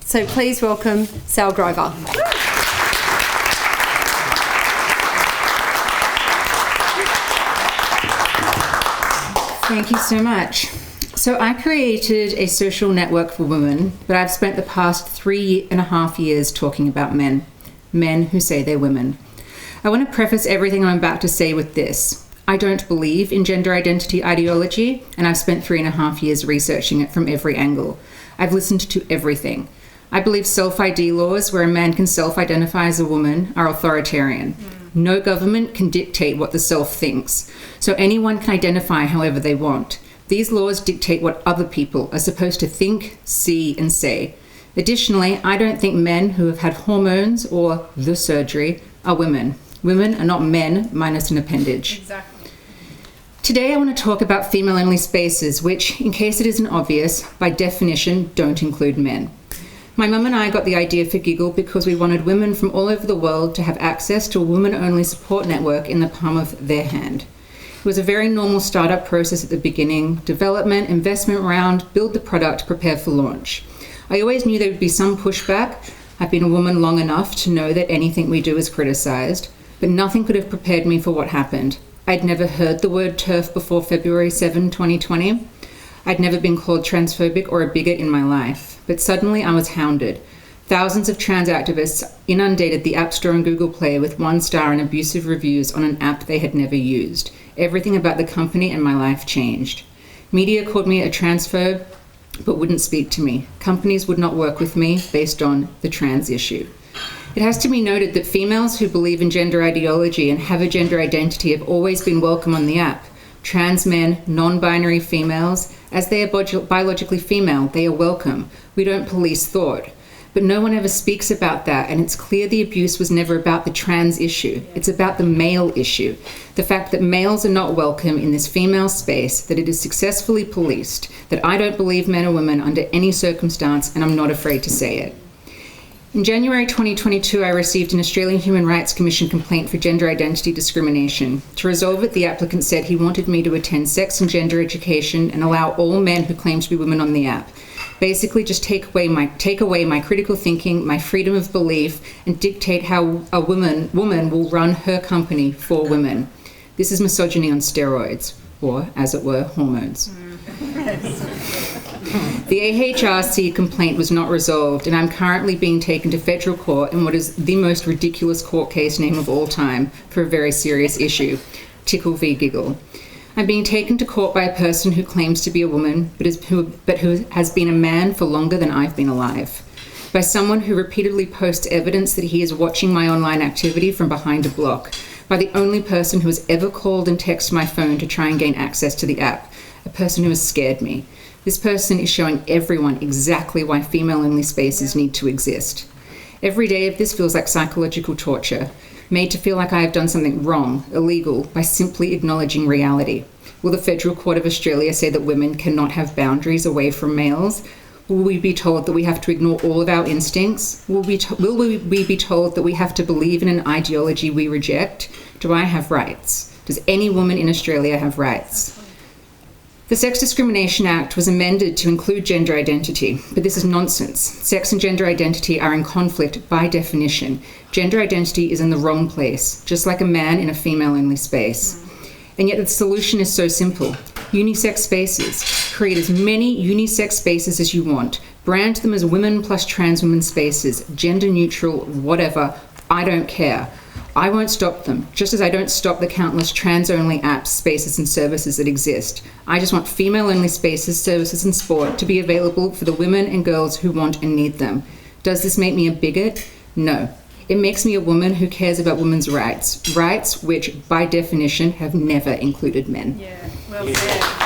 So please welcome Sal Grover. Thank you so much. So I created a social network for women, but I've spent the past 3.5 years talking about men who say they're women. I want to preface everything I'm about to say with this. I don't believe in gender identity ideology, and I've spent 3.5 years researching it from every angle. I've listened to everything. I believe self-ID laws where a man can self-identify as a woman are authoritarian. No government can dictate what the self thinks, so anyone can identify however they want. These laws dictate what other people are supposed to think, see, and say. Additionally, I don't think men who have had hormones or the surgery are women. Women are not men minus an appendage. Exactly. Today I want to talk about female-only spaces, which, in case it isn't obvious, by definition don't include men. My mum and I got the idea for Giggle because we wanted women from all over the world to have access to a women-only support network in the palm of their hand. It was a very normal startup process at the beginning: development, investment round, build the product, prepare for launch. I always knew there would be some pushback. I've been a woman long enough to know that anything we do is criticized, but nothing could have prepared me for what happened. I'd never heard the word TERF before February 7, 2020. I'd never been called transphobic or a bigot in my life, but suddenly I was hounded. Thousands of trans activists inundated the App Store and Google Play with 1-star and abusive reviews on an app they had never used. Everything about the company and my life changed. Media called me a transphobe, but wouldn't speak to me. Companies would not work with me based on the trans issue. It has to be noted that females who believe in gender ideology and have a gender identity have always been welcome on the app. Trans men, non-binary females, as they are biologically female, they are welcome. We don't police thought. But no one ever speaks about that, and it's clear the abuse was never about the trans issue. It's about the male issue. The fact that males are not welcome in this female space, that it is successfully policed, that I don't believe men or women under any circumstance, and I'm not afraid to say it. In January 2022, I received an Australian Human Rights Commission complaint for gender identity discrimination. To resolve it, the applicant said he wanted me to attend sex and gender education and allow all men who claim to be women on the app. Basically, just take away my critical thinking, my freedom of belief, and dictate how a woman will run her company for women. This is misogyny on steroids, or, as it were, hormones. The AHRC complaint was not resolved, and I'm currently being taken to federal court in what is the most ridiculous court case name of all time for a very serious issue, Tickle v. Giggle. I'm being taken to court by a person who claims to be a woman, but who has been a man for longer than I've been alive. By someone who repeatedly posts evidence that he is watching my online activity from behind a block. By the only person who has ever called and texted my phone to try and gain access to the app. A person who has scared me. This person is showing everyone exactly why female-only spaces need to exist. Every day of this feels like psychological torture, made to feel like I have done something wrong, illegal, by simply acknowledging reality. Will the Federal Court of Australia say that women cannot have boundaries away from males? Will we be told that we have to ignore all of our instincts? Will we be told that we have to believe in an ideology we reject? Do I have rights? Does any woman in Australia have rights? The Sex Discrimination Act was amended to include gender identity, but this is nonsense. Sex and gender identity are in conflict by definition. Gender identity is in the wrong place, just like a man in a female-only space. And yet the solution is so simple. Unisex spaces. Create as many unisex spaces as you want. Brand them as women plus trans women spaces, gender neutral, whatever. I don't care. I won't stop them, just as I don't stop the countless trans-only apps, spaces, and services that exist. I just want female-only spaces, services, and sport to be available for the women and girls who want and need them. Does this make me a bigot? No. It makes me a woman who cares about women's rights. Rights which, by definition, have never included men. Yeah, well said.